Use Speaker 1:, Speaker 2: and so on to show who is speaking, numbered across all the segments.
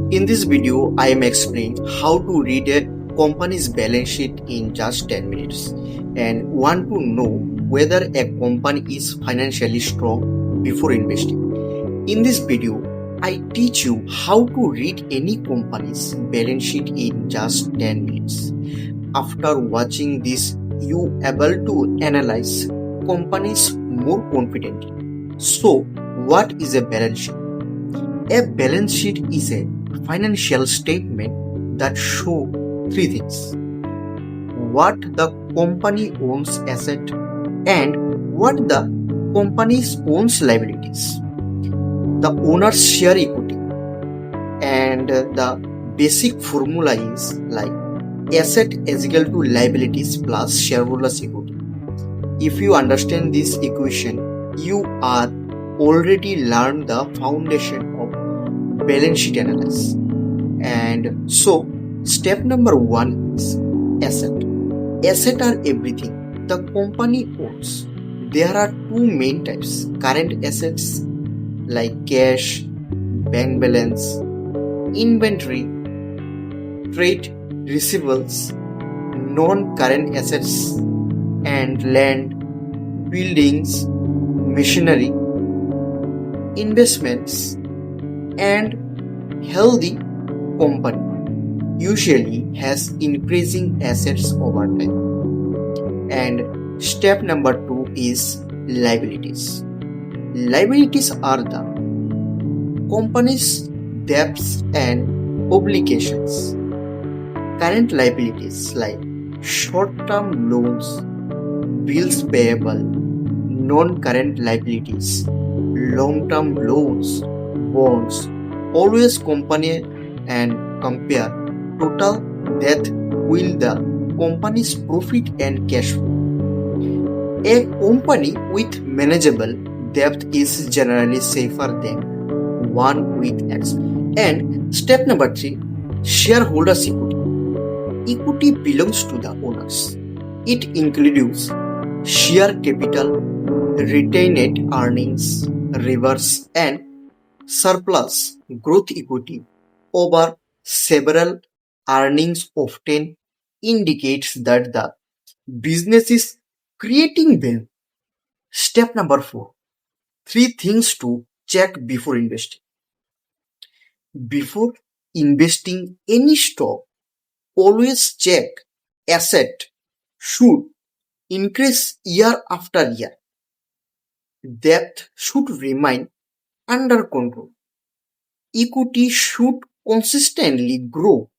Speaker 1: In this video, I am explaining how to read a company's balance sheet in just 10 minutes and want to know whether a company is financially strong before investing. In this video, I teach you how to read any company's balance sheet in just 10 minutes. After watching this, you able to analyze companies more confidently. So, what is a balance sheet? A balance sheet is a financial statement that show three things: what the company owns asset and what the company owns liabilities, the owner's share equity, and the basic formula is like asset is equal to liabilities plus shareholders equity. If you understand this equation, you are already learned the foundation of balance sheet analysis. And so, step number 1 is asset. Asset are everything the company owns. There are two main types: current assets like cash, bank balance, inventory, trade receivables, non-current assets, and land, buildings, machinery, investments, and healthy company usually has increasing assets over time. And step number 2 is liabilities. Liabilities are the company's debts and obligations. Current liabilities like short-term loans, bills payable, non-current liabilities, long-term loans, bonds. Always company and compare total debt with the company's profit and cash flow. A company with manageable debt is generally safer than one with X. And step number 3, shareholders equity. Equity belongs to the owners. It includes share capital, retained earnings, reverse and surplus growth equity over several earnings often indicates that the business is creating value. Step number 4, 3 things to check before investing. Before investing any stock, always check asset should increase year after year. Debt should remain under control. Equity should consistently grow.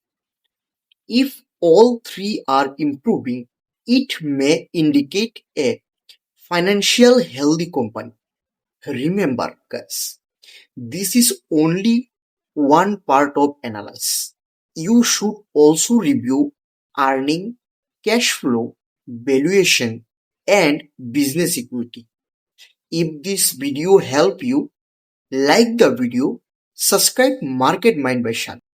Speaker 1: If all three are improving, it may indicate a financial healthy company. Remember, guys, this is only one part of analysis. You should also review earning, cash flow, valuation, and business equity. If this video helped you, like the video, subscribe Market Mind by Shagar.